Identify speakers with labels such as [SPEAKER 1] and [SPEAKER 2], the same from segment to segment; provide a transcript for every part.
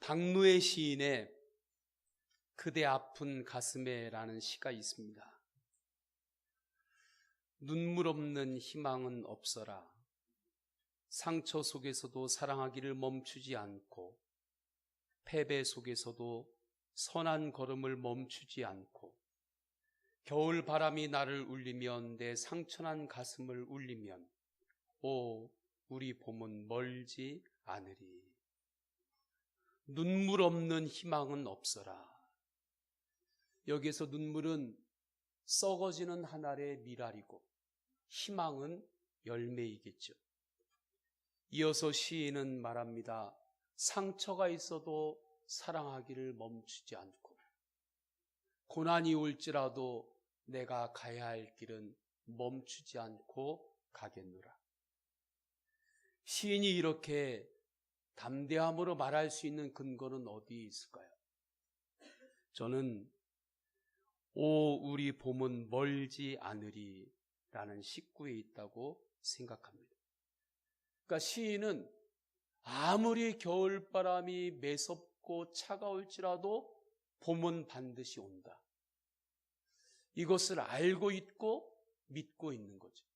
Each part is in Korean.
[SPEAKER 1] 박노해 시인의 그대 아픈 가슴에라는 시가 있습니다. 눈물 없는 희망은 없어라. 상처 속에서도 사랑하기를 멈추지 않고, 패배 속에서도 선한 걸음을 멈추지 않고, 겨울 바람이 나를 울리면 내 상처난 가슴을 울리면 오, 우리 봄은 멀지 않으리. 눈물 없는 희망은 없어라. 여기에서 눈물은 썩어지는 한 알의 밀알이고 희망은 열매이겠죠. 이어서 시인은 말합니다. 상처가 있어도 사랑하기를 멈추지 않고, 고난이 올지라도 내가 가야 할 길은 멈추지 않고 가겠노라. 시인이 이렇게 담대함으로 말할 수 있는 근거는 어디에 있을까요? 저는 오, 우리 봄은 멀지 않으리 라는 식구에 있다고 생각합니다. 그러니까 시인은 아무리 겨울바람이 매섭고 차가울지라도 봄은 반드시 온다. 이것을 알고 있고 믿고 있는 거죠.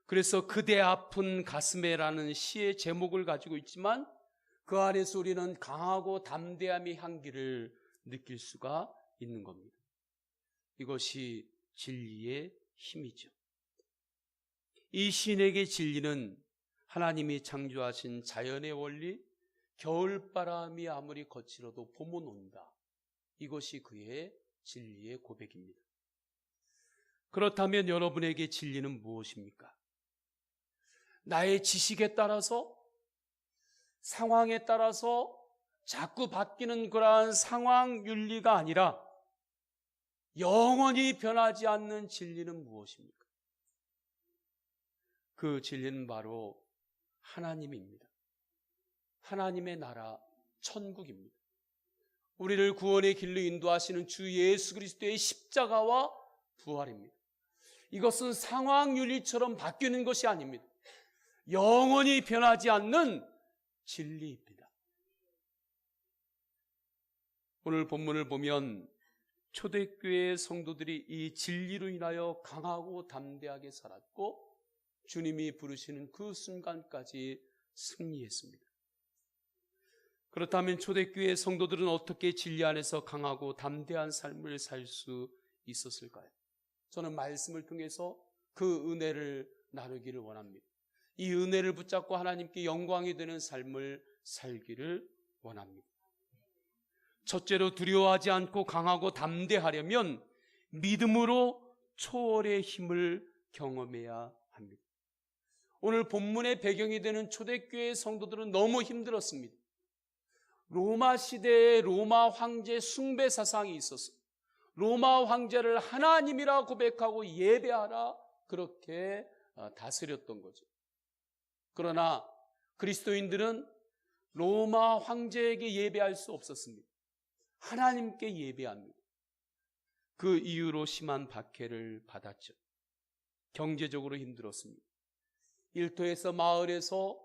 [SPEAKER 1] 그래서 그대 아픈 가슴에라는 시의 제목을 가지고 있지만 그 안에서 우리는 강하고 담대함의 향기를 느낄 수가 있는 겁니다. 이것이 진리의 힘이죠. 이 시인에게 진리는 하나님이 창조하신 자연의 원리, 겨울바람이 아무리 거칠어도 봄은 온다. 이것이 그의 진리의 고백입니다. 그렇다면 여러분에게 진리는 무엇입니까? 나의 지식에 따라서, 상황에 따라서 자꾸 바뀌는 그러한 상황 윤리가 아니라 영원히 변하지 않는 진리는 무엇입니까? 그 진리는 바로 하나님입니다. 하나님의 나라, 천국입니다. 우리를 구원의 길로 인도하시는 주 예수 그리스도의 십자가와 부활입니다. 이것은 상황 윤리처럼 바뀌는 것이 아닙니다. 영원히 변하지 않는 진리입니다. 오늘 본문을 보면 초대교회 성도들이 이 진리로 인하여 강하고 담대하게 살았고 주님이 부르시는 그 순간까지 승리했습니다. 그렇다면 초대교회 성도들은 어떻게 진리 안에서 강하고 담대한 삶을 살 수 있었을까요? 저는 말씀을 통해서 그 은혜를 나누기를 원합니다. 이 은혜를 붙잡고 하나님께 영광이 되는 삶을 살기를 원합니다. 첫째로 두려워하지 않고 강하고 담대하려면 믿음으로 초월의 힘을 경험해야 합니다. 오늘 본문의 배경이 되는 초대교회 성도들은 너무 힘들었습니다. 로마 시대에 로마 황제 숭배 사상이 있었어요. 로마 황제를 하나님이라 고백하고 예배하라 그렇게 다스렸던 거죠. 그러나 그리스도인들은 로마 황제에게 예배할 수 없었습니다. 하나님께 예배합니다. 그 이유로 심한 박해를 받았죠. 경제적으로 힘들었습니다. 일터에서 마을에서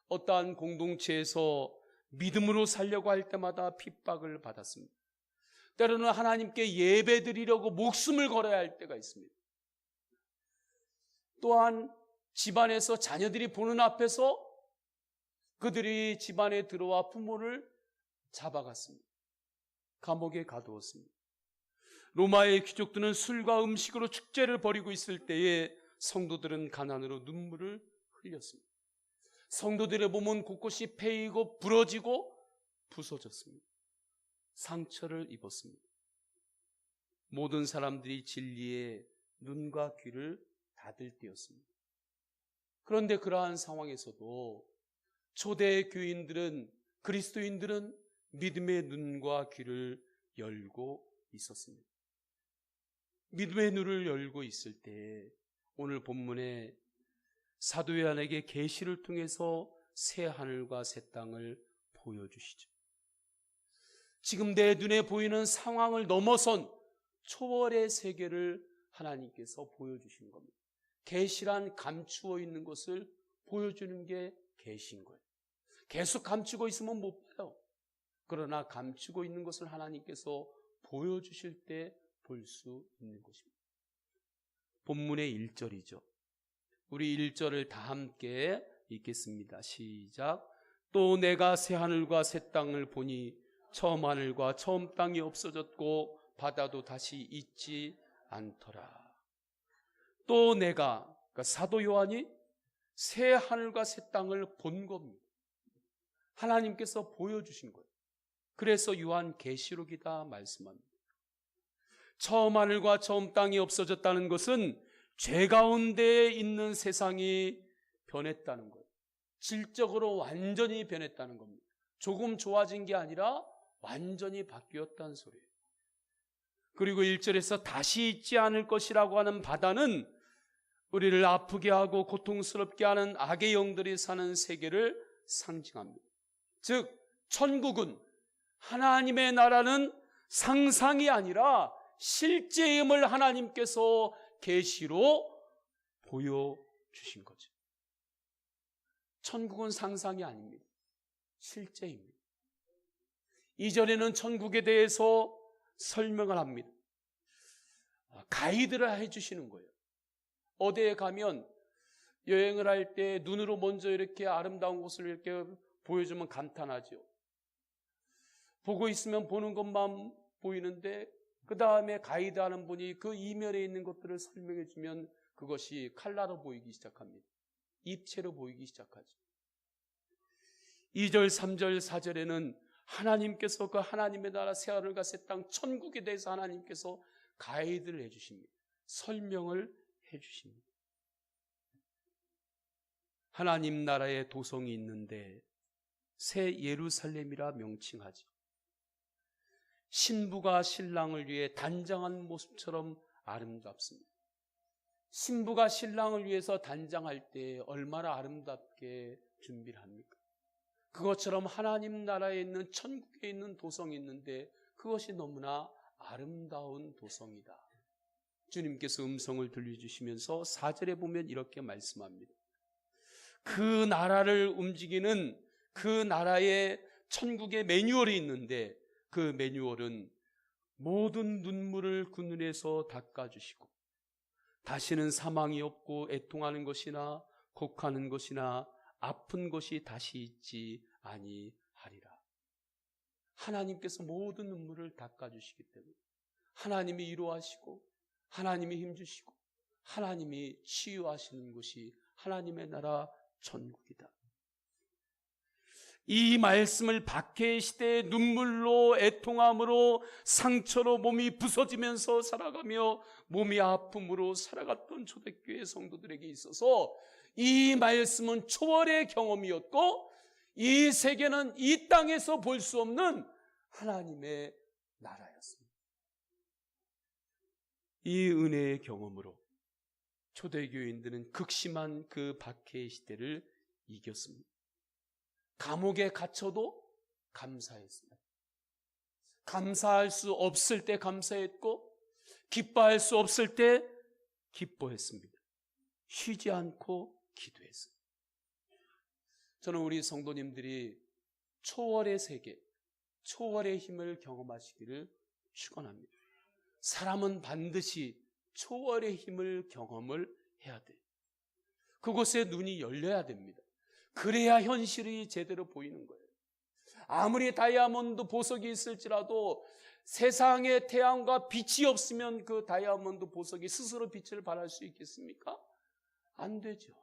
[SPEAKER 1] 어떠한 공동체에서 믿음으로 살려고 할 때마다 핍박을 받았습니다. 때로는 하나님께 예배드리려고 목숨을 걸어야 할 때가 있습니다. 또한 집안에서 자녀들이 보는 앞에서 그들이 집안에 들어와 부모를 잡아갔습니다. 감옥에 가두었습니다. 로마의 귀족들은 술과 음식으로 축제를 벌이고 있을 때에 성도들은 가난으로 눈물을 흘렸습니다. 성도들의 몸은 곳곳이 패이고 부러지고 부서졌습니다. 상처를 입었습니다. 모든 사람들이 진리에 눈과 귀를 닫을 때였습니다. 그런데 그러한 상황에서도 초대 교인들은, 그리스도인들은 믿음의 눈과 귀를 열고 있었습니다. 믿음의 눈을 열고 있을 때 오늘 본문에 사도 요한에게 계시를 통해서 새 하늘과 새 땅을 보여주시죠. 지금 내 눈에 보이는 상황을 넘어선 초월의 세계를 하나님께서 보여주신 겁니다. 계시란 감추어 있는 것을 보여주는 게 계시인 거예요. 계속 감추고 있으면 못 봐요. 그러나 감추고 있는 것을 하나님께서 보여주실 때 볼 수 있는 것입니다. 본문의 1절이죠. 우리 1절을 다 함께 읽겠습니다. 시작. 또 내가 새 하늘과 새 땅을 보니 처음 하늘과 처음 땅이 없어졌고 바다도 다시 있지 않더라. 또 내가, 그러니까 사도 요한이 새 하늘과 새 땅을 본 겁니다. 하나님께서 보여주신 거예요. 그래서 요한계시록이다 말씀합니다. 처음 하늘과 처음 땅이 없어졌다는 것은 죄 가운데 있는 세상이 변했다는 거예요. 질적으로 완전히 변했다는 겁니다. 조금 좋아진 게 아니라 완전히 바뀌었다는 소리예요. 그리고 1절에서 다시 있지 않을 것이라고 하는 바다는 우리를 아프게 하고 고통스럽게 하는 악의 영들이 사는 세계를 상징합니다. 즉 천국은, 하나님의 나라는 상상이 아니라 실제임을 하나님께서 계시로 보여주신 거죠. 천국은 상상이 아닙니다. 실제입니다. 2절에는 천국에 대해서 설명을 합니다. 가이드를 해주시는 거예요. 어디에 가면 여행을 할 때 눈으로 먼저 이렇게 아름다운 곳을 이렇게 보여주면 감탄하죠. 보고 있으면 보는 것만 보이는데 그 다음에 가이드하는 분이 그 이면에 있는 것들을 설명해 주면 그것이 칼라로 보이기 시작합니다. 입체로 보이기 시작하죠. 2절, 3절, 4절에는 하나님께서 그 하나님의 나라 새하늘과 새 땅 천국에 대해서 하나님께서 가이드를 해주십니다. 설명을 해주십니다. 하나님 나라의 도성이 있는데 새 예루살렘이라 명칭하죠. 신부가 신랑을 위해 단장한 모습처럼 아름답습니다. 신부가 신랑을 위해서 단장할 때 얼마나 아름답게 준비를 합니까? 그것처럼 하나님 나라에 있는 천국에 있는 도성이 있는데 그것이 너무나 아름다운 도성이다. 주님께서 음성을 들려주시면서 4절에 보면 이렇게 말씀합니다. 그 나라를 움직이는 그 나라의 천국의 매뉴얼이 있는데 그 매뉴얼은 모든 눈물을 그 눈에서 닦아주시고 다시는 사망이 없고 애통하는 것이나 곡하는 것이나 아픈 것이 다시 있지 아니하리라. 하나님께서 모든 눈물을 닦아주시기 때문에 하나님이 위로하시고 하나님이 힘주시고 하나님이 치유하시는 것이 하나님의 나라 천국이다. 이 말씀을 박해의 시대에 눈물로 애통함으로 상처로 몸이 부서지면서 살아가며 몸이 아픔으로 살아갔던 초대교회 성도들에게 있어서 이 말씀은 초월의 경험이었고 이 세계는 이 땅에서 볼 수 없는 하나님의 나라였습니다. 이 은혜의 경험으로 초대교인들은 극심한 그 박해의 시대를 이겼습니다. 감옥에 갇혀도 감사했습니다. 감사할 수 없을 때 감사했고 기뻐할 수 없을 때 기뻐했습니다. 쉬지 않고 기도했습니다. 저는 우리 성도님들이 초월의 세계, 초월의 힘을 경험하시기를 축원합니다. 사람은 반드시 초월의 힘을 경험을 해야 돼요. 그곳에 눈이 열려야 됩니다. 그래야 현실이 제대로 보이는 거예요. 아무리 다이아몬드 보석이 있을지라도 세상의 태양과 빛이 없으면 그 다이아몬드 보석이 스스로 빛을 발할 수 있겠습니까? 안 되죠.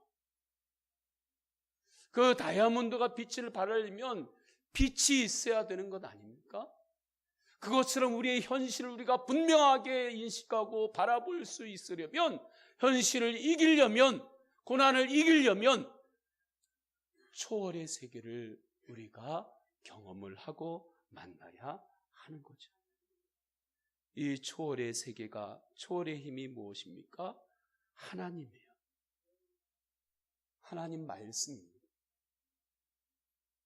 [SPEAKER 1] 그 다이아몬드가 빛을 발하려면 빛이 있어야 되는 것 아닙니까? 그것처럼 우리의 현실을 우리가 분명하게 인식하고 바라볼 수 있으려면, 현실을 이기려면, 고난을 이기려면 초월의 세계를 우리가 경험을 하고 만나야 하는 거죠. 이 초월의 세계가, 초월의 힘이 무엇입니까? 하나님이에요. 하나님 말씀입니다.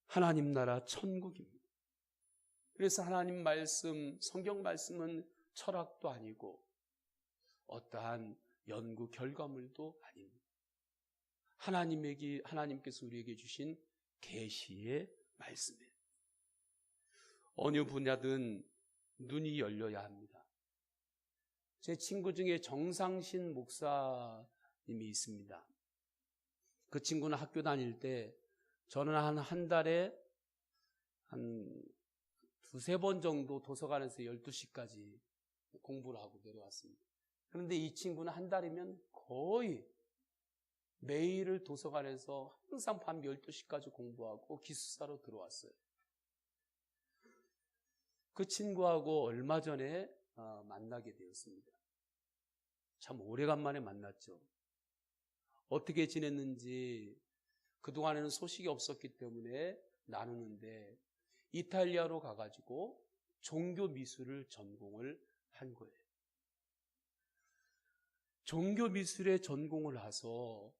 [SPEAKER 1] 하나님 나라 천국입니다. 그래서 하나님 말씀, 성경 말씀은 철학도 아니고 어떠한 연구 결과물도 아닙니다. 하나님께서 우리에게 주신 계시의 말씀이에요. 어느 분야든 눈이 열려야 합니다. 제 친구 중에 정상신 목사님이 있습니다. 그 친구는 학교 다닐 때 저는 한 달에 한 두세 번 정도 도서관에서 12시까지 공부를 하고 내려왔습니다. 그런데 이 친구는 한 달이면 거의 매일을 도서관에서 항상 밤 12시까지 공부하고 기숙사로 들어왔어요. 그 친구하고 얼마 전에 만나게 되었습니다. 참 오래간만에 만났죠. 어떻게 지냈는지 그동안에는 소식이 없었기 때문에 나누는데 이탈리아로 가가지고 종교 미술을 전공을 한 거예요. 종교 미술에 전공을 해서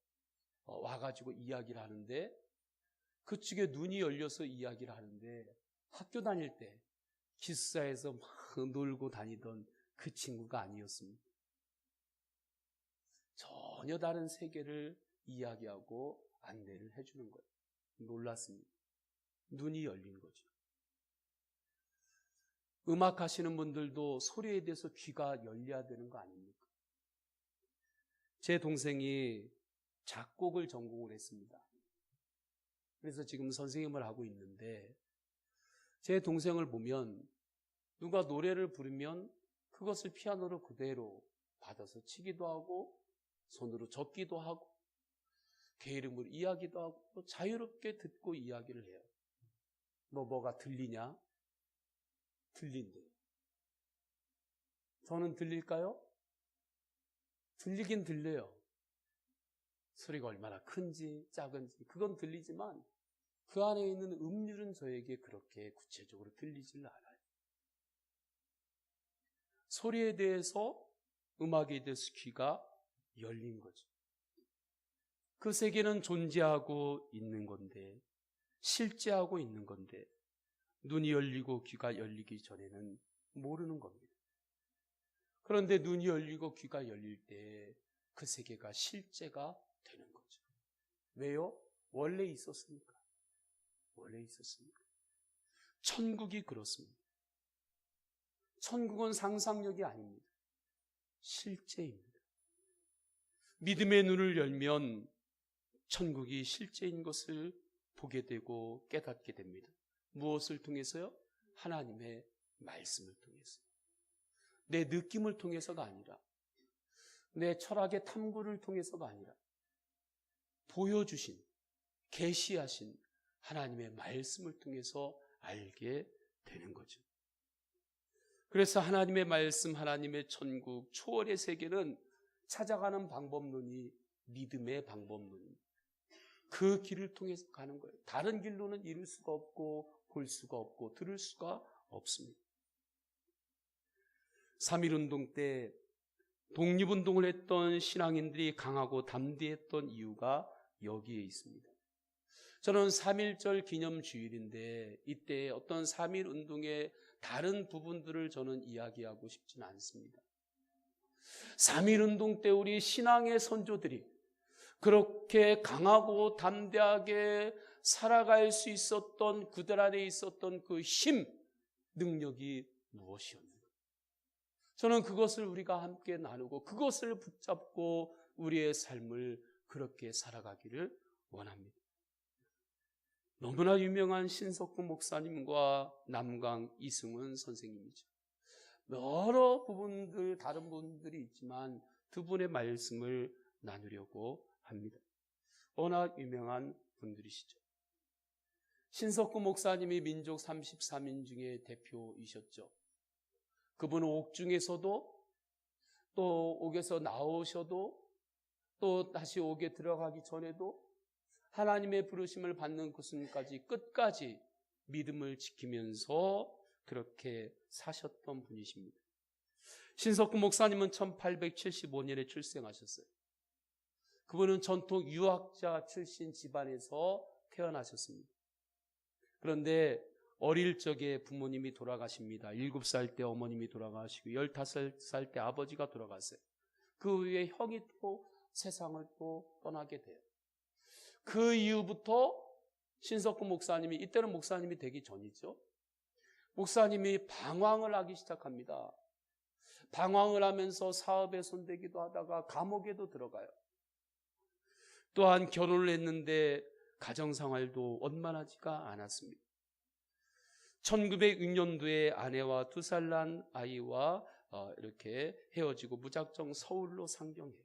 [SPEAKER 1] 와가지고 이야기를 하는데 그쪽에 눈이 열려서 이야기를 하는데 학교 다닐 때 기숙사에서 막 놀고 다니던 그 친구가 아니었습니다. 전혀 다른 세계를 이야기하고 안내를 해주는 거예요. 놀랐습니다. 눈이 열린 거죠. 음악 하시는 분들도 소리에 대해서 귀가 열려야 되는 거 아닙니까? 제 동생이 작곡을 전공을 했습니다. 그래서 지금 선생님을 하고 있는데 제 동생을 보면 누가 노래를 부르면 그것을 피아노로 그대로 받아서 치기도 하고 손으로 적기도 하고 개 이름으로 이야기도 하고 또 자유롭게 듣고 이야기를 해요. 너 뭐가 들리냐? 들린대요. 저는 들릴까요? 들리긴 들려요. 소리가 얼마나 큰지 작은지 그건 들리지만 그 안에 있는 음률은 저에게 그렇게 구체적으로 들리질 않아요. 소리에 대해서 음악에 대해서 귀가 열린 거죠. 그 세계는 존재하고 있는 건데 실제하고 있는 건데 눈이 열리고 귀가 열리기 전에는 모르는 겁니다. 그런데 눈이 열리고 귀가 열릴 때 그 세계가 실제가 되는 거죠. 왜요? 원래 있었으니까. 원래 있었으니까. 천국이 그렇습니다. 천국은 상상력이 아닙니다. 실제입니다. 믿음의 눈을 열면 천국이 실제인 것을 보게 되고 깨닫게 됩니다. 무엇을 통해서요? 하나님의 말씀을 통해서. 내 느낌을 통해서가 아니라 내 철학의 탐구를 통해서가 아니라 보여주신, 계시하신 하나님의 말씀을 통해서 알게 되는 거죠. 그래서 하나님의 말씀, 하나님의 천국, 초월의 세계는 찾아가는 방법론이 믿음의 방법론입니다. 그 길을 통해서 가는 거예요. 다른 길로는 이룰 수가 없고 볼 수가 없고 들을 수가 없습니다. 3.1운동 때 독립운동을 했던 신앙인들이 강하고 담대했던 이유가 여기에 있습니다. 저는 3.1절 기념주일인데 이때 어떤 3.1운동의 다른 부분들을 저는 이야기하고 싶지는 않습니다. 3.1운동 때 우리 신앙의 선조들이 그렇게 강하고 담대하게 살아갈 수 있었던 그들 안에 있었던 그 힘, 능력이 무엇이었는가? 저는 그것을 우리가 함께 나누고 그것을 붙잡고 우리의 삶을 그렇게 살아가기를 원합니다. 너무나 유명한 신석구 목사님과 남강 이승훈 선생님이죠. 여러 부분들, 다른 부분들이 있지만 두 분의 말씀을 나누려고 합니다. 워낙 유명한 분들이시죠. 신석구 목사님이 민족 33인 중에 대표이셨죠. 그분은 옥중에서도 또 옥에서 나오셔도 또 다시 옥에 들어가기 전에도 하나님의 부르심을 받는 그 순간까지 끝까지 믿음을 지키면서 그렇게 사셨던 분이십니다. 신석구 목사님은 1875년에 출생하셨어요. 그분은 전통 유학자 출신 집안에서 태어나셨습니다. 그런데 어릴 적에 부모님이 돌아가십니다. 7살 때 어머님이 돌아가시고 15살 때 아버지가 돌아가세요. 그 후에 형이 또 세상을 또 떠나게 돼요. 그 이후부터 신석구 목사님이, 이때는 목사님이 되기 전이죠. 목사님이 방황을 하기 시작합니다. 방황을 하면서 사업에 손대기도 하다가 감옥에도 들어가요. 또한 결혼을 했는데 가정생활도 원만하지가 않았습니다. 1906년도에 아내와 2살 난 아이와 이렇게 헤어지고 무작정 서울로 상경해요.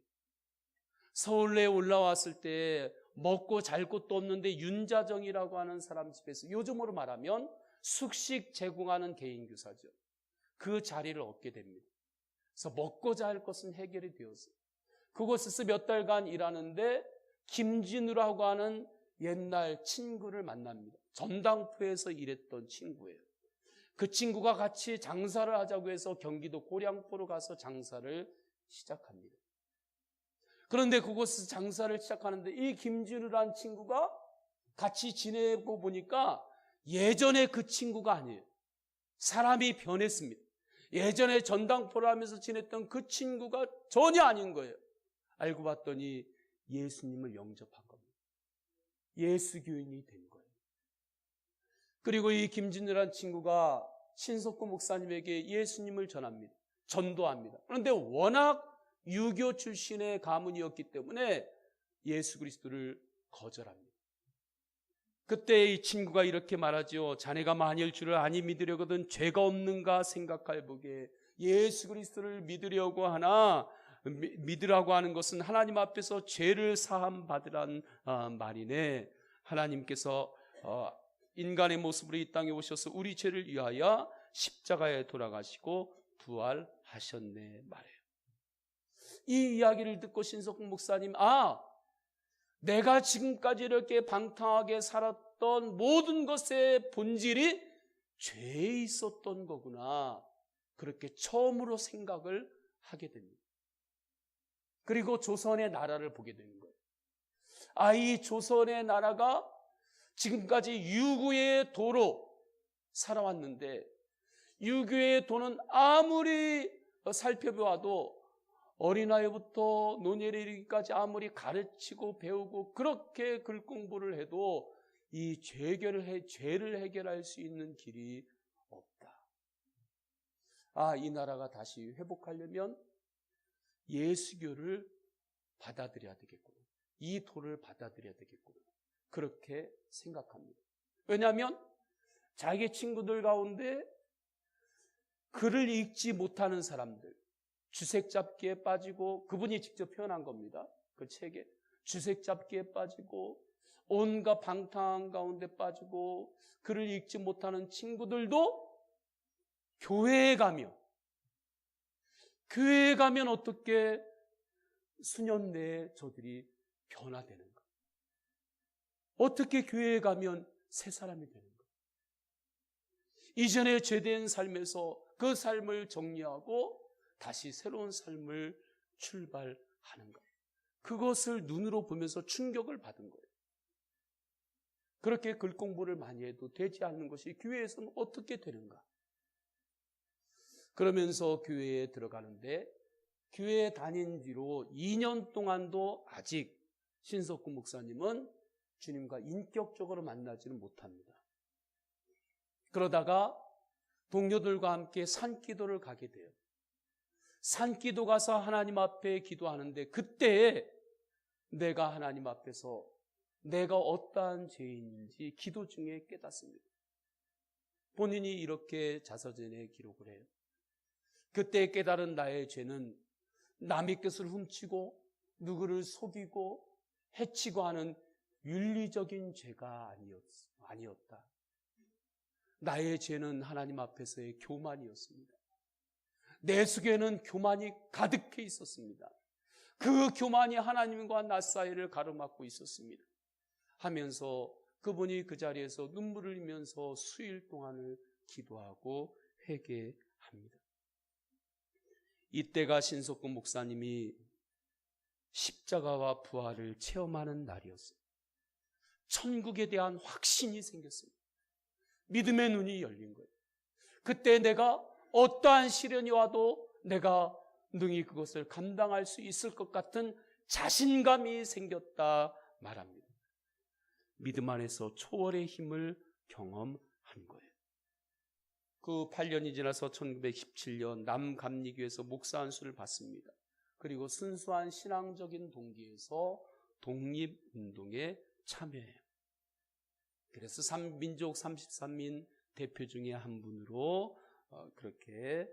[SPEAKER 1] 서울에 올라왔을 때 먹고 잘 곳도 없는데 윤자정이라고 하는 사람 집에서, 요즘으로 말하면 숙식 제공하는 개인교사죠. 그 자리를 얻게 됩니다. 그래서 먹고 잘 것은 해결이 되었어요. 그곳에서 몇 달간 일하는데 김진우라고 하는 옛날 친구를 만납니다. 전당포에서 일했던 친구예요. 그 친구가 같이 장사를 하자고 해서 경기도 고량포로 가서 장사를 시작합니다. 그런데 그곳에서 장사를 시작하는데 이 김진우라는 친구가 같이 지내고 보니까 예전에 그 친구가 아니에요. 사람이 변했습니다. 예전에 전당포를 하면서 지냈던 그 친구가 전혀 아닌 거예요. 알고 봤더니 예수님을 영접한 겁니다. 예수교인이 된 거예요. 그리고 이 김진우라는 친구가 신석구 목사님에게 예수님을 전합니다. 전도합니다. 그런데 워낙 유교 출신의 가문이었기 때문에 예수 그리스도를 거절합니다. 그때 이 친구가 이렇게 말하죠. 자네가 만일 주를 아니 믿으려거든 죄가 없는가 생각할 보게, 예수 그리스도를 믿으려고 하나 믿으라고 하는 것은 하나님 앞에서 죄를 사함 받으란 말이네. 하나님께서 인간의 모습으로 이 땅에 오셔서 우리 죄를 위하여 십자가에 돌아가시고 부활하셨네 말해요. 이 이야기를 듣고 신석구 목사님, 내가 지금까지 이렇게 방탕하게 살았던 모든 것의 본질이 죄에 있었던 거구나, 그렇게 처음으로 생각을 하게 됩니다. 그리고 조선의 나라를 보게 되는 거예요. 이 조선의 나라가 지금까지 유구의 도로 살아왔는데, 유교의 도는 아무리 살펴보아도 어린아이부터 노년에 이르기까지 아무리 가르치고 배우고 그렇게 글 공부를 해도 이 죄를 해결할 수 있는 길이 없다. 이 나라가 다시 회복하려면 예수교를 받아들여야 되겠구나, 이 도를 받아들여야 되겠구나, 그렇게 생각합니다. 왜냐하면 자기 친구들 가운데 글을 읽지 못하는 사람들, 주색 잡기에 빠지고, 그분이 직접 표현한 겁니다. 그 책에 주색 잡기에 빠지고 온갖 방탕 가운데 빠지고 글을 읽지 못하는 친구들도 교회에 가면 어떻게 수년 내에 저들이 변화되는가? 어떻게 교회에 가면 새 사람이 되는가? 이전에 죄된 삶에서 그 삶을 정리하고 다시 새로운 삶을 출발하는가? 그것을 눈으로 보면서 충격을 받은 거예요. 그렇게 글 공부를 많이 해도 되지 않는 것이 교회에서는 어떻게 되는가? 그러면서 교회에 들어가는데, 교회에 다닌 뒤로 2년 동안도 아직 신석구 목사님은 주님과 인격적으로 만나지는 못합니다. 그러다가 동료들과 함께 산기도를 가게 돼요. 산기도 가서 하나님 앞에 기도하는데, 그때 내가 하나님 앞에서 내가 어떠한 죄인인지 기도 중에 깨닫습니다. 본인이 이렇게 자서전에 기록을 해요. 그때 깨달은 나의 죄는 남의 것을 훔치고 누구를 속이고 해치고 하는 윤리적인 죄가 아니었다. 나의 죄는 하나님 앞에서의 교만이었습니다. 내 속에는 교만이 가득해 있었습니다. 그 교만이 하나님과 나 사이를 가로막고 있었습니다. 하면서 그분이 그 자리에서 눈물을 흘리면서 수일 동안을 기도하고 회개합니다. 이때가 신석구 목사님이 십자가와 부활을 체험하는 날이었어요. 천국에 대한 확신이 생겼습니다. 믿음의 눈이 열린 거예요. 그때 내가 어떠한 시련이 와도 내가 능히 그것을 감당할 수 있을 것 같은 자신감이 생겼다 말합니다. 믿음 안에서 초월의 힘을 경험한 거예요. 그 8년이 지나서 1917년 남감리교에서 목사 안수를 받습니다. 그리고 순수한 신앙적인 동기에서 독립운동에 참여해요. 그래서 민족 33인 대표 중에 한 분으로 그렇게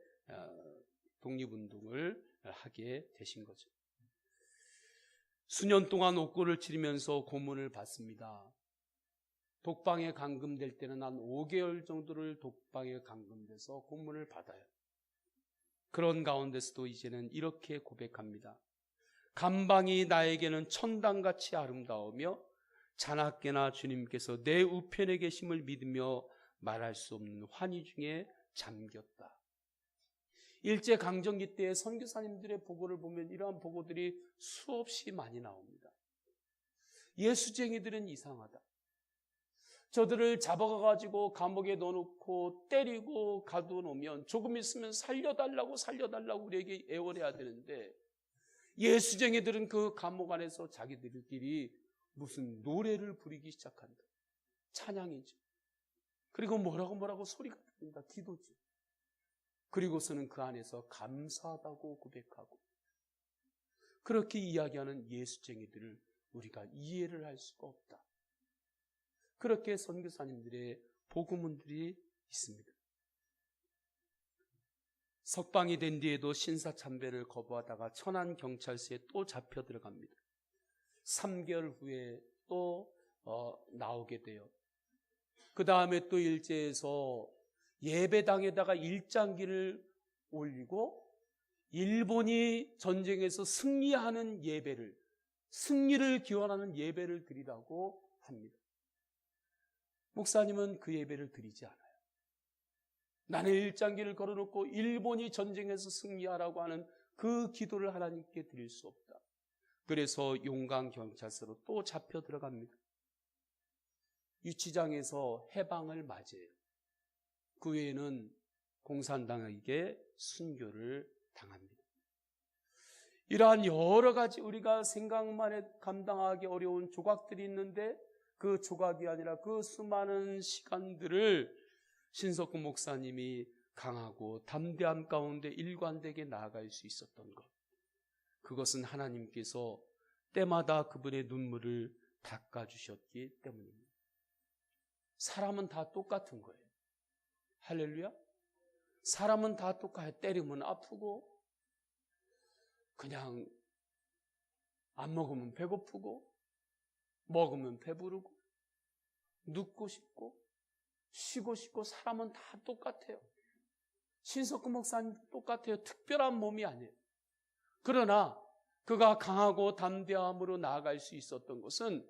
[SPEAKER 1] 독립운동을 하게 되신 거죠. 수년 동안 옥고를 치르면서 고문을 받습니다. 독방에 감금될 때는 한 5개월 정도를 독방에 감금돼서 고문을 받아요. 그런 가운데서도 이제는 이렇게 고백합니다. 감방이 나에게는 천당같이 아름다우며 자나깨나 주님께서 내 우편에 계심을 믿으며 말할 수 없는 환희 중에 잠겼다. 일제강점기 때의 선교사님들의 보고를 보면 이러한 보고들이 수없이 많이 나옵니다. 예수쟁이들은 이상하다. 저들을 잡아가지고 감옥에 넣어놓고 때리고 가둬놓으면 조금 있으면 살려달라고 우리에게 애원해야 되는데 예수쟁이들은 그 감옥 안에서 자기들끼리 무슨 노래를 부르기 시작한다. 찬양이죠. 그리고 뭐라고 소리가 들린다. 기도죠. 그리고서는 그 안에서 감사하다고 고백하고 그렇게 이야기하는 예수쟁이들을 우리가 이해를 할 수가 없다. 그렇게 선교사님들의 보고문들이 있습니다. 석방이 된 뒤에도 신사참배를 거부하다가 천안경찰서에 또 잡혀 들어갑니다. 3개월 후에 또 나오게 돼요. 그 다음에 또 일제에서 예배당에다가 일장기를 올리고 일본이 전쟁에서 승리하는 예배를, 승리를 기원하는 예배를 드리라고 합니다. 목사님은 그 예배를 드리지 않아요. 나는 일장기를 걸어놓고 일본이 전쟁에서 승리하라고 하는 그 기도를 하나님께 드릴 수 없다. 그래서 용강경찰서로 또 잡혀 들어갑니다. 유치장에서 해방을 맞이해요. 그 외에는 공산당에게 순교를 당합니다. 이러한 여러 가지 우리가 생각만 해 감당하기 어려운 조각들이 있는데 그 조각이 아니라 그 수많은 시간들을 신석구 목사님이 강하고 담대함 가운데 일관되게 나아갈 수 있었던 것. 그것은 하나님께서 때마다 그분의 눈물을 닦아주셨기 때문입니다. 사람은 다 똑같은 거예요. 할렐루야. 사람은 다 똑같아요. 때리면 아프고 그냥 안 먹으면 배고프고 먹으면 배부르고 눕고 싶고 쉬고 싶고 사람은 다 똑같아요. 신석구 목사님도 똑같아요. 특별한 몸이 아니에요. 그러나 그가 강하고 담대함으로 나아갈 수 있었던 것은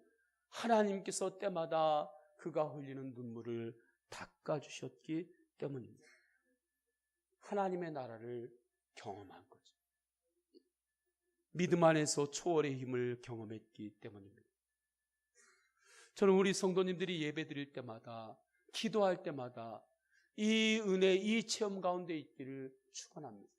[SPEAKER 1] 하나님께서 때마다 그가 흘리는 눈물을 닦아주셨기 때문입니다. 하나님의 나라를 경험한 거죠. 믿음 안에서 초월의 힘을 경험했기 때문입니다. 저는 우리 성도님들이 예배 드릴 때마다 기도할 때마다 이 은혜, 이 체험 가운데 있기를 축원합니다.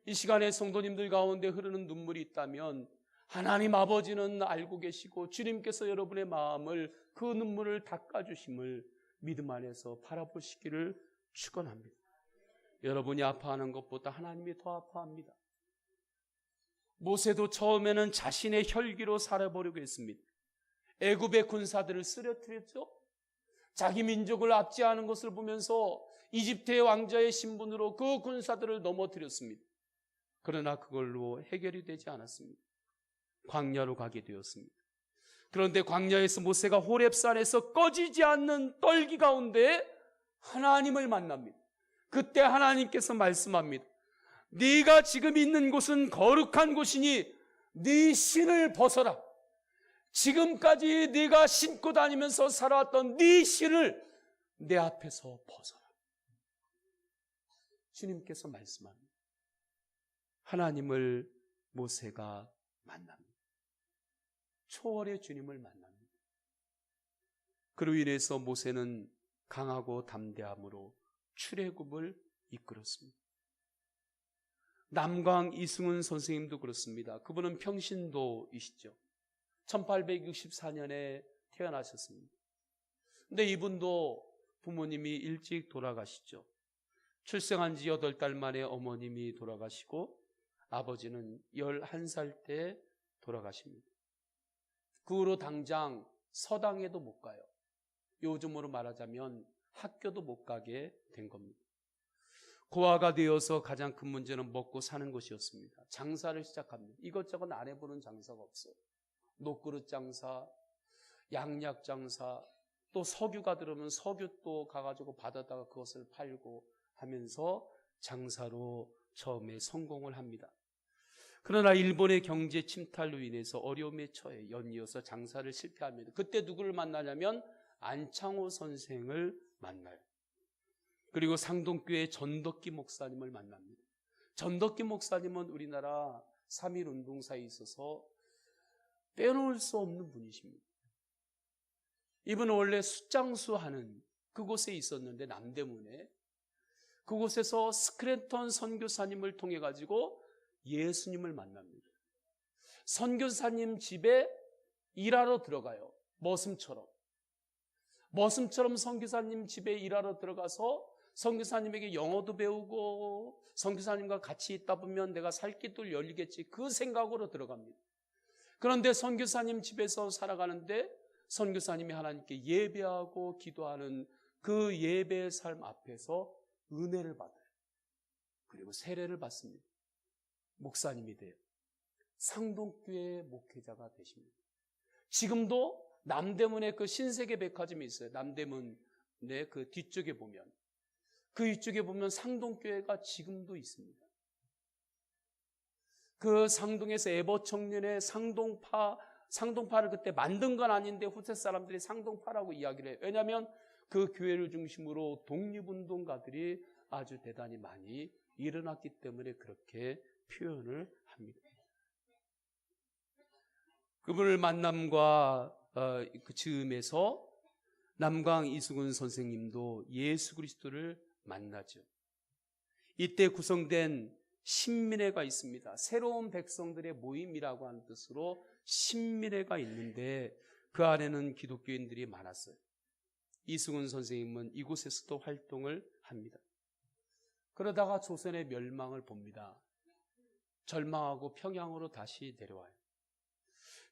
[SPEAKER 1] 이 시간에 성도님들 가운데 흐르는 눈물이 있다면 하나님 아버지는 알고 계시고 주님께서 여러분의 마음을 그 눈물을 닦아주심을 믿음 안에서 바라보시기를 축원합니다. 여러분이 아파하는 것보다 하나님이 더 아파합니다. 모세도 처음에는 자신의 혈기로 살아보려고 했습니다. 애굽의 군사들을 쓰러뜨렸죠. 자기 민족을 압제하는 것을 보면서 이집트의 왕자의 신분으로 그 군사들을 넘어뜨렸습니다. 그러나 그걸로 해결이 되지 않았습니다. 광야로 가게 되었습니다. 그런데 광야에서 모세가 호렙산에서 꺼지지 않는 떨기 가운데 하나님을 만납니다. 그때 하나님께서 말씀합니다. 네가 지금 있는 곳은 거룩한 곳이니 네 신을 벗어라. 지금까지 네가 신고 다니면서 살아왔던 네 신을 내 앞에서 벗어라. 주님께서 말씀합니다. 하나님을 모세가 만납니다. 초월의 주님을 만납니다. 그로 인해서 모세는 강하고 담대함으로 출애굽을 이끌었습니다. 남광 이승훈 선생님도 그렇습니다. 그분은 평신도이시죠. 1864년에 태어나셨습니다. 근데 이분도 부모님이 일찍 돌아가시죠. 출생한 지 8달 만에 어머님이 돌아가시고 아버지는 11살 때 돌아가십니다. 그 후로 당장 서당에도 못 가요. 요즘으로 말하자면 학교도 못 가게 된 겁니다. 고아가 되어서 가장 큰 문제는 먹고 사는 것이었습니다. 장사를 시작합니다. 이것저것 안 해보는 장사가 없어요. 녹그릇 장사, 양약 장사, 또 석유가 들어오면 석유 또 가가지고 받아다가 그것을 팔고 하면서 장사로 처음에 성공을 합니다. 그러나 일본의 경제 침탈로 인해서 어려움에 처해 연이어서 장사를 실패합니다. 그때 누구를 만나냐면 안창호 선생을 만나요. 그리고 상동교회 전덕기 목사님을 만납니다. 전덕기 목사님은 우리나라 3.1 운동사에 있어서 빼놓을 수 없는 분이십니다. 이분은 원래 숫장수하는 그곳에 있었는데 남대문에 그곳에서 스크래턴 선교사님을 통해 가지고 예수님을 만납니다. 선교사님 집에 일하러 들어가요. 머슴처럼 선교사님 집에 일하러 들어가서 선교사님에게 영어도 배우고 선교사님과 같이 있다 보면 내가 살 길도 열리겠지 그 생각으로 들어갑니다. 그런데 선교사님 집에서 살아가는데 선교사님이 하나님께 예배하고 기도하는 그 예배의 삶 앞에서 은혜를 받아요. 그리고 세례를 받습니다. 목사님이 돼요. 상동교회 목회자가 되십니다. 지금도 남대문에 그 신세계 백화점이 있어요. 남대문의 그 뒤쪽에 보면 그 이쪽에 보면 상동교회가 지금도 있습니다. 그 상동에서 애버청년의 상동파를 그때 만든 건 아닌데 후세 사람들이 상동파라고 이야기를 해요. 왜냐하면 그 교회를 중심으로 독립운동가들이 아주 대단히 많이 일어났기 때문에 그렇게 표현을 합니다. 그분을 만남과 그 즈음에서 남강 이수근 선생님도 예수 그리스도를 만나죠. 이때 구성된 신민회가 있습니다. 새로운 백성들의 모임이라고 하는 뜻으로 신민회가 있는데 그 안에는 기독교인들이 많았어요. 이승훈 선생님은 이곳에서도 활동을 합니다. 그러다가 조선의 멸망을 봅니다. 절망하고 평양으로 다시 내려와요.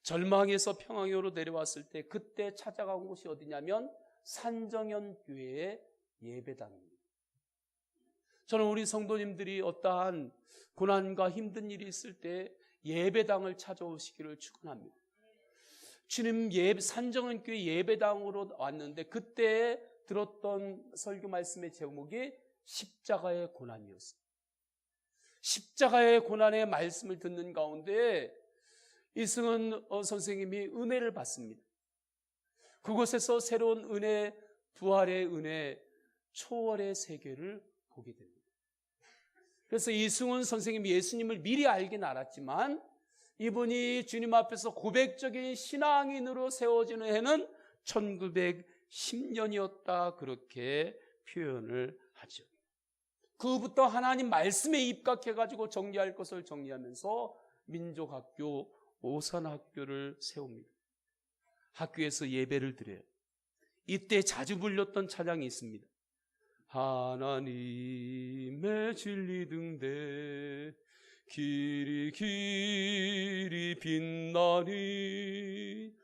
[SPEAKER 1] 절망에서 평양으로 내려왔을 때 그때 찾아간 곳이 어디냐면 산정현 교회의 예배당입니다. 저는 우리 성도님들이 어떠한 고난과 힘든 일이 있을 때 예배당을 찾아오시기를 축원합니다. 주님 산정현 교회 예배당으로 왔는데 그때 들었던 설교 말씀의 제목이 십자가의 고난이었어요. 십자가의 고난의 말씀을 듣는 가운데 이승은 선생님이 은혜를 받습니다. 그곳에서 새로운 은혜, 부활의 은혜, 초월의 세계를 보게 됩니다. 그래서 이승훈 선생님이 예수님을 미리 알긴 알았지만 이분이 주님 앞에서 고백적인 신앙인으로 세워지는 해는 1910년이었다 그렇게 표현을 하죠. 그부터 하나님 말씀에 입각해가지고 정리할 것을 정리하면서 민족학교, 오산학교를 세웁니다. 학교에서 예배를 드려요. 이때 자주 불렸던 찬양이 있습니다. 하나님의 진리 등대 길이 빛나니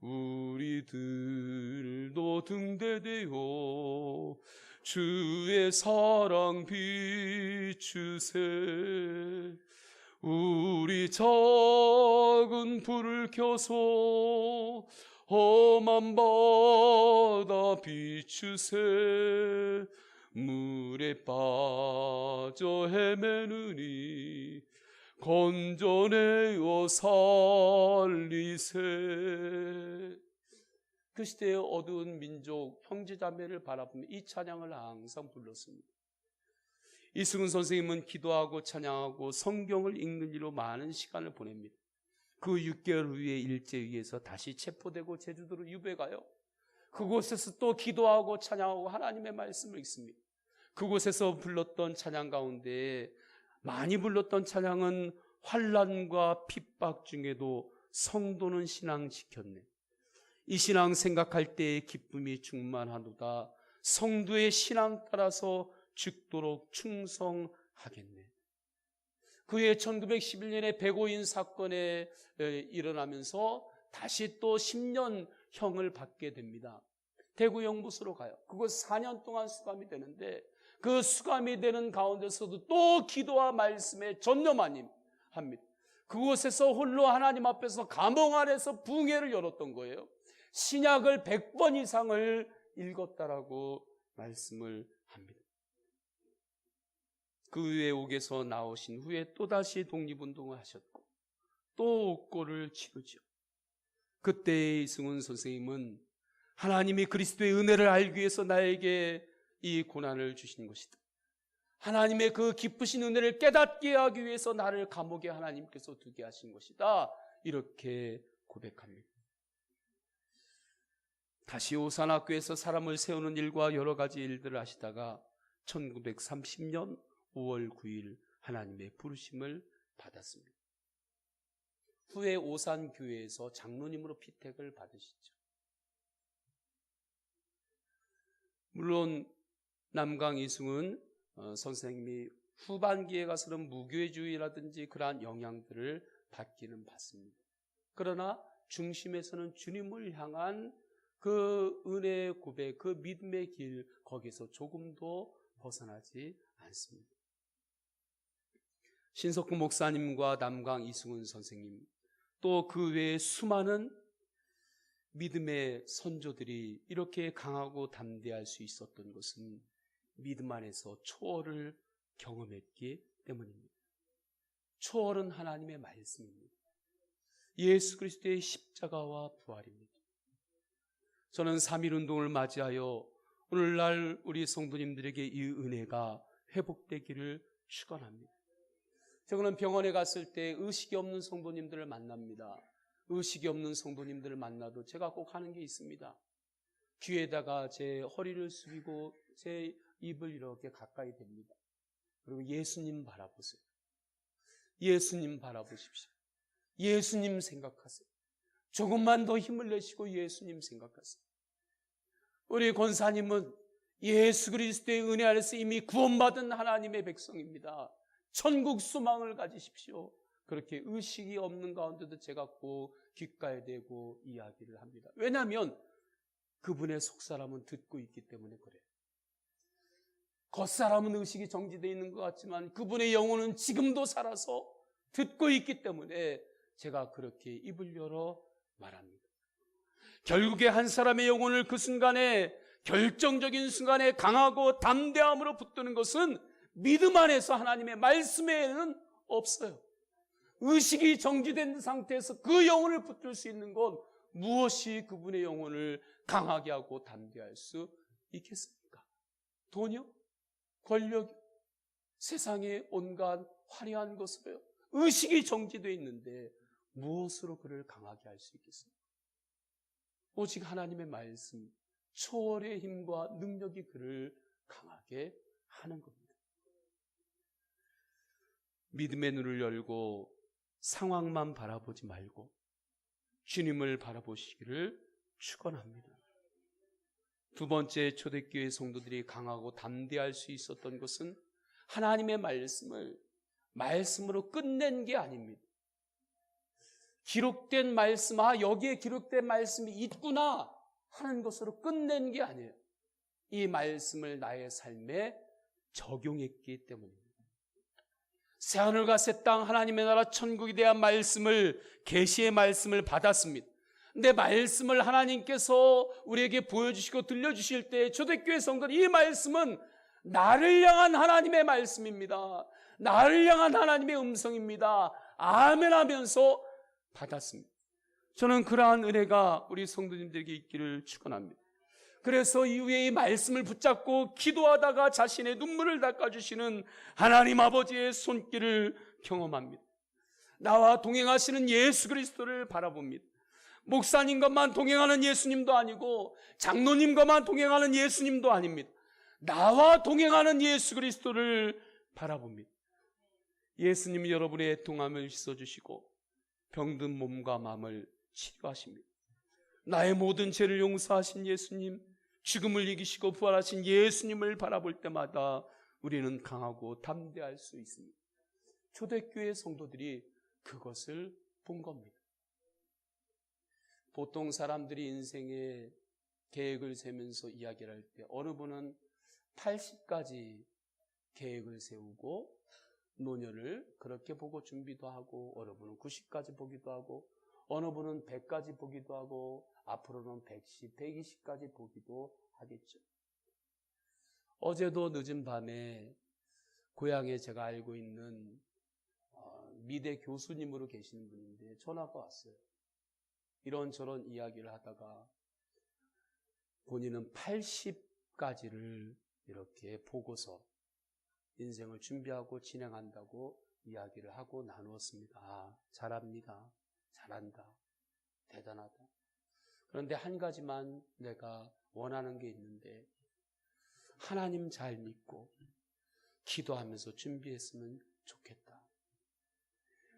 [SPEAKER 1] 우리들도 등대되어 주의 사랑 비추세 우리 작은 불을 켜서 험한 바다 비추세 물에 빠져 헤매느니 건져내어 살리세. 그 시대의 어두운 민족 형제자매를 바라보며 이 찬양을 항상 불렀습니다. 이승훈 선생님은 기도하고 찬양하고 성경을 읽는 일로 많은 시간을 보냅니다. 그 6개월 후에 일제위에서 다시 체포되고 제주도로 유배가요. 그곳에서 또 기도하고 찬양하고 하나님의 말씀을 읽습니다. 그곳에서 불렀던 찬양 가운데 많이 불렀던 찬양은 환난과 핍박 중에도 성도는 신앙 지켰네. 이 신앙 생각할 때에 기쁨이 충만하도다. 성도의 신앙 따라서 죽도록 충성하겠네. 그해 1911년에 백오인 사건에 일어나면서 다시 또 10년형을 받게 됩니다. 대구 영부소로 가요. 그거 4년 동안 수감이 되는데 그 수감이 되는 가운데서도 또 기도와 말씀에 전념합니다. 그곳에서 홀로 하나님 앞에서 감옥 안에서 붕회를 열었던 거예요. 신약을 100번 이상을 읽었다라고 말씀을 합니다. 그 외옥에서 나오신 후에 또다시 독립운동을 하셨고 또 옥고를 치르죠. 그때 이승훈 선생님은 하나님이 그리스도의 은혜를 알기 위해서 나에게 이 고난을 주신 것이다. 하나님의 그 기쁘신 은혜를 깨닫게 하기 위해서 나를 감옥에 하나님께서 두게 하신 것이다. 이렇게 고백합니다. 다시 오산학교에서 사람을 세우는 일과 여러 가지 일들을 하시다가 1930년 5월 9일 하나님의 부르심을 받았습니다. 후에 오산교회에서 장로님으로 피택을 받으시죠. 물론 남강 이승훈 선생님이 후반기에 가서는 무교회주의라든지 그러한 영향들을 받기는 받습니다. 그러나 중심에서는 주님을 향한 그 은혜의 고백, 그 믿음의 길, 거기서 조금도 벗어나지 않습니다. 신석구 목사님과 남강 이승훈 선생님, 또 그 외에 수많은 믿음의 선조들이 이렇게 강하고 담대할 수 있었던 것은 믿음 안에서 초월을 경험했기 때문입니다. 초월은 하나님의 말씀입니다. 예수 그리스도의 십자가와 부활입니다. 저는 3.1운동을 맞이하여 오늘날 우리 성도님들에게 이 은혜가 회복되기를 축원합니다. 저는 병원에 갔을 때 의식이 없는 성도님들을 만납니다. 의식이 없는 성도님들을 만나도 제가 꼭 하는 게 있습니다. 귀에다가 제 허리를 숙이고 제 입을 이렇게 가까이 댑니다. 그리고 예수님 바라보세요. 예수님 바라보십시오. 예수님 생각하세요. 조금만 더 힘을 내시고 예수님 생각하세요. 우리 권사님은 예수 그리스도의 은혜 안에서 이미 구원받은 하나님의 백성입니다. 천국 소망을 가지십시오. 그렇게 의식이 없는 가운데도 제가 꼭 귓가에 대고 이야기를 합니다. 왜냐하면 그분의 속사람은 듣고 있기 때문에 그래요. 겉사람은 의식이 정지되어 있는 것 같지만 그분의 영혼은 지금도 살아서 듣고 있기 때문에 제가 그렇게 입을 열어 말합니다. 결국에 한 사람의 영혼을 그 순간에, 결정적인 순간에 강하고 담대함으로 붙드는 것은 믿음 안에서 하나님의 말씀에는 없어요. 의식이 정지된 상태에서 그 영혼을 붙들 수 있는 건 무엇이 그분의 영혼을 강하게 하고 담대할 수 있겠습니까? 돈이요? 권력이요? 세상의 온갖 화려한 것으로요? 의식이 정지되어 있는데 무엇으로 그를 강하게 할 수 있겠습니까? 오직 하나님의 말씀, 초월의 힘과 능력이 그를 강하게 하는 겁니다. 믿음의 눈을 열고 상황만 바라보지 말고 주님을 바라보시기를 축원합니다. 두 번째, 초대교회 성도들이 강하고 담대할 수 있었던 것은 하나님의 말씀으로 끝낸 게 아닙니다. 기록된 말씀, 여기에 기록된 말씀이 있구나 하는 것으로 끝낸 게 아니에요. 이 말씀을 나의 삶에 적용했기 때문입니다. 새하늘과 새 땅, 하나님의 나라 천국에 대한 말씀을, 계시의 말씀을 받았습니다. 근데 말씀을 하나님께서 우리에게 보여주시고 들려주실 때 초대교회 성도는 이 말씀은 나를 향한 하나님의 말씀입니다. 나를 향한 하나님의 음성입니다. 아멘 하면서 받았습니다. 저는 그러한 은혜가 우리 성도님들에게 있기를 축원합니다. 그래서 이후에 이 말씀을 붙잡고 기도하다가 자신의 눈물을 닦아주시는 하나님 아버지의 손길을 경험합니다. 나와 동행하시는 예수 그리스도를 바라봅니다. 목사님과만 동행하는 예수님도 아니고 장로님과만 동행하는 예수님도 아닙니다. 나와 동행하는 예수 그리스도를 바라봅니다. 예수님이 여러분의 애통함을 씻어주시고 병든 몸과 마음을 치료하십니다. 나의 모든 죄를 용서하신 예수님, 죽음을 이기시고 부활하신 예수님을 바라볼 때마다 우리는 강하고 담대할 수 있습니다. 초대교회 성도들이 그것을 본 겁니다. 보통 사람들이 인생에 계획을 세면서 이야기를 할 때 어느 분은 80까지 계획을 세우고 노년을 그렇게 보고 준비도 하고, 어느 분은 90까지 보기도 하고, 어느 분은 100까지 보기도 하고, 앞으로는 110, 120까지 보기도 하겠죠. 어제도 늦은 밤에 고향에 제가 알고 있는 미대 교수님으로 계시는 분인데 전화가 왔어요. 이런저런 이야기를 하다가 본인은 80까지를 이렇게 보고서 인생을 준비하고 진행한다고 이야기를 하고 나누었습니다. 아, 잘합니다. 잘한다. 대단하다. 그런데 한 가지만 내가 원하는 게 있는데, 하나님 잘 믿고 기도하면서 준비했으면 좋겠다.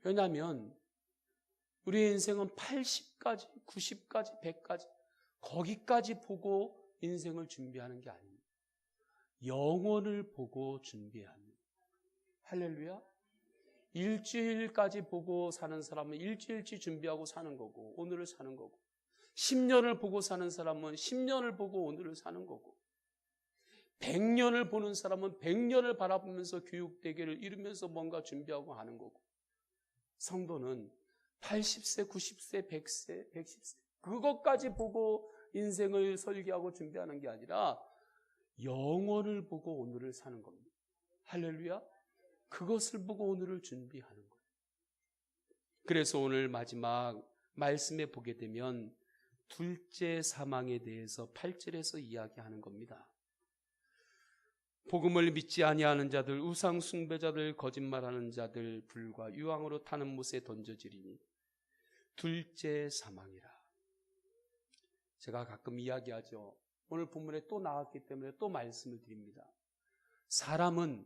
[SPEAKER 1] 왜냐하면 우리의 인생은 80까지, 90까지, 100까지 거기까지 보고 인생을 준비하는 게 아닙니다. 영혼을 보고 준비해야 합니다. 할렐루야. 일주일까지 보고 사는 사람은 일주일치 준비하고 사는 거고, 오늘을 사는 거고, 10년을 보고 사는 사람은 10년을 보고 오늘을 사는 거고, 100년을 보는 사람은 100년을 바라보면서 교육대계를 이루면서 뭔가 준비하고 하는 거고, 성도는 80세, 90세, 100세, 110세 그것까지 보고 인생을 설계하고 준비하는 게 아니라 영혼을 보고 오늘을 사는 겁니다. 할렐루야. 그것을 보고 오늘을 준비하는 거예요. 그래서 오늘 마지막 말씀에 보게 되면 둘째 사망에 대해서 8절에서 이야기하는 겁니다. 복음을 믿지 아니하는 자들, 우상 숭배자들, 거짓말하는 자들, 불과 유황으로 타는 못에 던져지리니 둘째 사망이라. 제가 가끔 이야기하죠. 오늘 본문에 또 나왔기 때문에 또 말씀을 드립니다. 사람은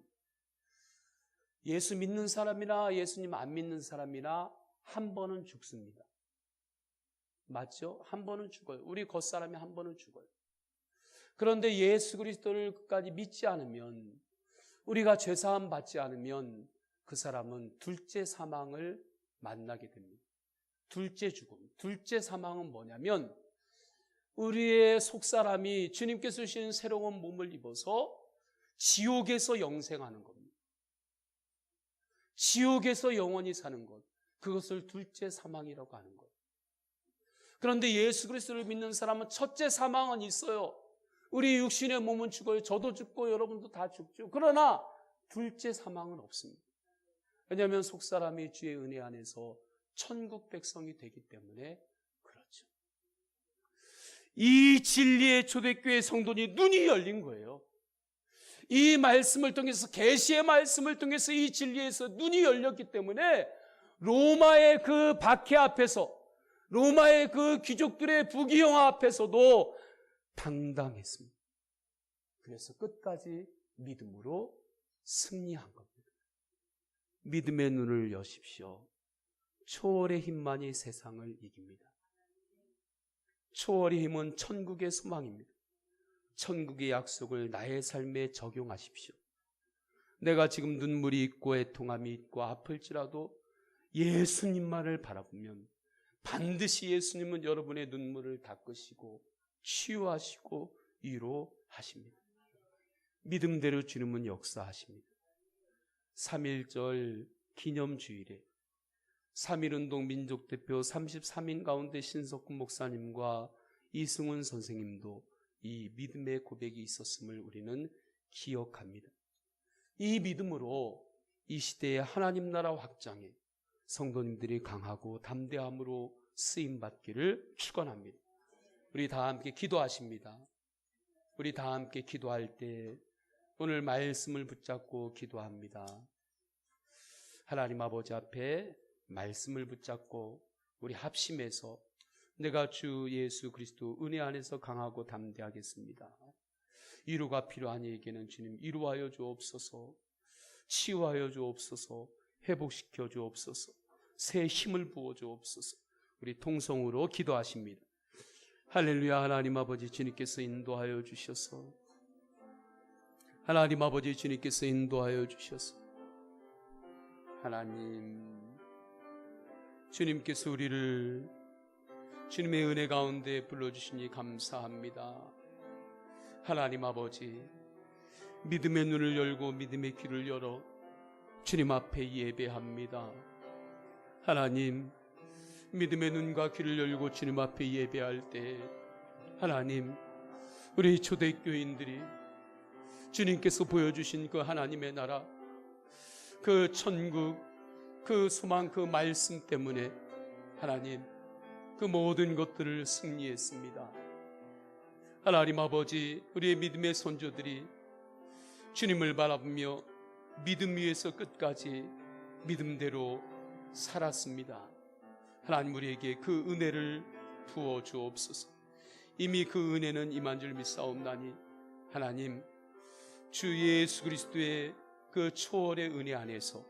[SPEAKER 1] 예수 믿는 사람이나 예수님 안 믿는 사람이나 한 번은 죽습니다. 맞죠? 한 번은 죽어요. 우리 겉사람이 한 번은 죽어요. 그런데 예수 그리스도를 끝까지 믿지 않으면, 우리가 죄사함 받지 않으면 그 사람은 둘째 사망을 만나게 됩니다. 둘째 죽음, 둘째 사망은 뭐냐면 우리의 속사람이 주님께서 주신 새로운 몸을 입어서 지옥에서 영생하는 겁니다. 지옥에서 영원히 사는 것, 그것을 둘째 사망이라고 하는 거예요. 그런데 예수 그리스도를 믿는 사람은 첫째 사망은 있어요. 우리 육신의 몸은 죽어요. 저도 죽고 여러분도 다 죽죠. 그러나 둘째 사망은 없습니다. 왜냐하면 속사람이 주의 은혜 안에서 천국 백성이 되기 때문에 그렇죠. 이 진리의 초대교회 성도니 눈이 열린 거예요. 이 말씀을 통해서, 계시의 말씀을 통해서 이 진리에서 눈이 열렸기 때문에 로마의 그 박해 앞에서, 로마의 그 귀족들의 부귀영화 앞에서도 당당했습니다. 그래서 끝까지 믿음으로 승리한 겁니다. 믿음의 눈을 여십시오. 초월의 힘만이 세상을 이깁니다. 초월의 힘은 천국의 소망입니다. 천국의 약속을 나의 삶에 적용하십시오. 내가 지금 눈물이 있고 애통함이 있고 아플지라도 예수님만을 바라보면 반드시 예수님은 여러분의 눈물을 닦으시고 치유하시고 위로하십니다. 믿음대로 주님은 역사하십니다. 3.1절 기념주일에 3.1운동 민족대표 33인 가운데 신석훈 목사님과 이승훈 선생님도 이 믿음의 고백이 있었음을 우리는 기억합니다. 이 믿음으로 이 시대의 하나님 나라 확장에 성도님들이 강하고 담대함으로 쓰임받기를 축원합니다. 우리 다 함께 기도하십니다. 우리 다 함께 기도할 때 오늘 말씀을 붙잡고 기도합니다. 하나님 아버지 앞에 말씀을 붙잡고 우리 합심해서 내가 주 예수 그리스도 은혜 안에서 강하고 담대하겠습니다. 위로가 필요한 이에게는 주님 위로하여 주옵소서, 치유하여 주옵소서, 회복시켜 주옵소서, 새 힘을 부어 주옵소서. 우리 통성으로 기도하십니다. 할렐루야. 하나님 아버지, 주님께서 인도하여 주셔서, 하나님 아버지, 주님께서 인도하여 주셔서, 하나님, 주님께서 우리를 주님의 은혜 가운데 불러주시니 감사합니다. 하나님 아버지, 믿음의 눈을 열고 믿음의 귀를 열어 주님 앞에 예배합니다. 하나님, 믿음의 눈과 귀를 열고 주님 앞에 예배할 때 하나님, 우리 초대교인들이 주님께서 보여주신 그 하나님의 나라, 그 천국, 그 소망, 그 말씀 때문에 하나님, 그 모든 것들을 승리했습니다. 하나님 아버지, 우리의 믿음의 선조들이 주님을 바라보며 믿음 위에서 끝까지 믿음대로 살았습니다. 하나님, 우리에게 그 은혜를 부어 주옵소서. 이미 그 은혜는 임한 줄 믿사옵나니 하나님, 주 예수 그리스도의 그 초월의 은혜 안에서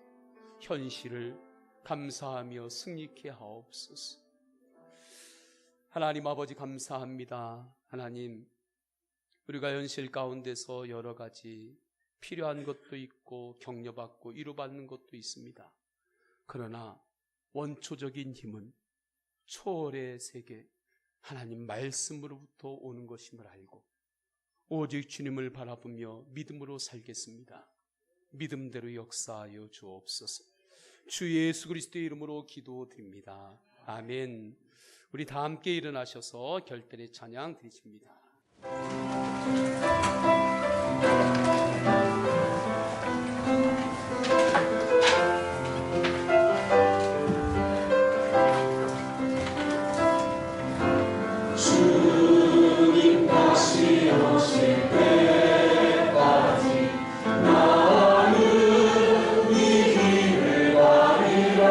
[SPEAKER 1] 현실을 감사하며 승리케 하옵소서. 하나님 아버지, 감사합니다. 하나님, 우리가 현실 가운데서 여러 가지 필요한 것도 있고 격려받고 위로받는 것도 있습니다. 그러나 원초적인 힘은 초월의 세계, 하나님 말씀으로부터 오는 것임을 알고 오직 주님을 바라보며 믿음으로 살겠습니다. 믿음대로 역사하여 주옵소서. 주 예수 그리스도의 이름으로 기도드립니다. 아멘. 우리 다 함께 일어나셔서 결단의 찬양 드리십니다.
[SPEAKER 2] 주님 다시 오실 때까지 나는 이 길을 가리라.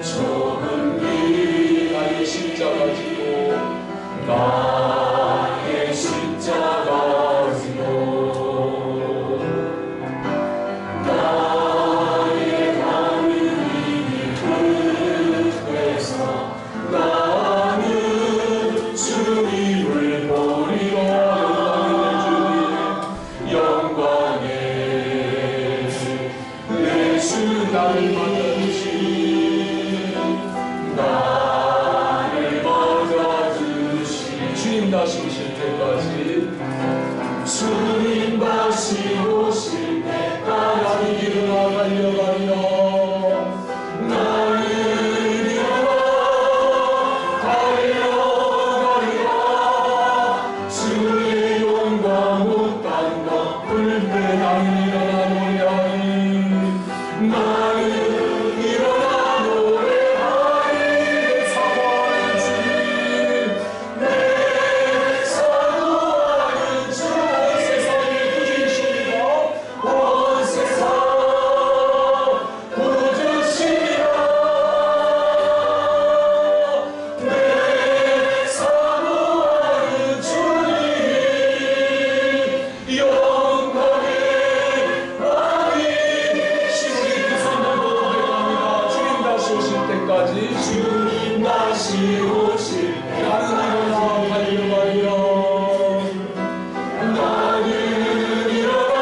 [SPEAKER 2] 좁은 길 나의 십자가 지고 나의 십자가 지고 나의 가는 이 끝에서 나는 주님을 보리라. 영광의 내 주 나를 받아주신 주님 다시 오실 때까지 주님 다시 오실 때까지 일어나 달려가리라. 나는 일어나 달려가리라. 주의 영광 못한 덕을 때 나는 일어나 노래하리. 나는 일어나 노래하리. 내 사랑하는 주 세상을 부주시리라. 온 세상 부주시리라. 내 사랑하는 주님 영광의 왕이시니 그 손으로 고백합니다. 주님 다시 오실 때까지 주님 다시 오실 나는 일어나 달려가리라. 나는 일어나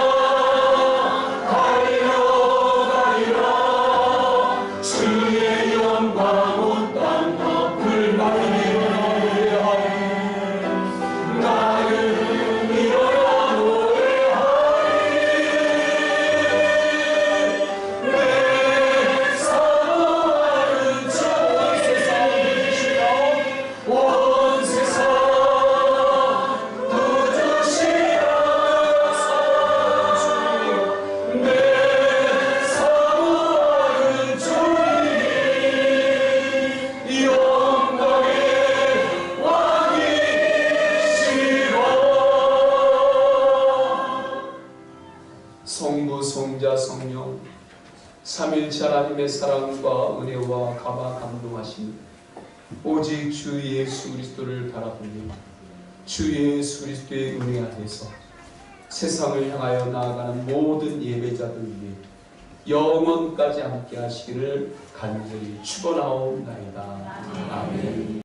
[SPEAKER 2] 달려가리라. 주의 영광 못한 덕을 나는 일어나 노래하리. 나는 일어나 노래하리. 내 사랑하는 주 온 세상 부주시라. 내 사랑하는 주님 영광의 왕이시라. 성부 성자 성령 삼일체 하나님의 사랑과 은혜와 감화 감동하심 오직 주 예수 그리스도를 바라보니 주 예수 그리스도의 은혜 안에서 세상을 향하여 나아가는 모든 예배자들 위해 영원까지 함께 하시기를 간절히 축원하옵나이다. 아멘.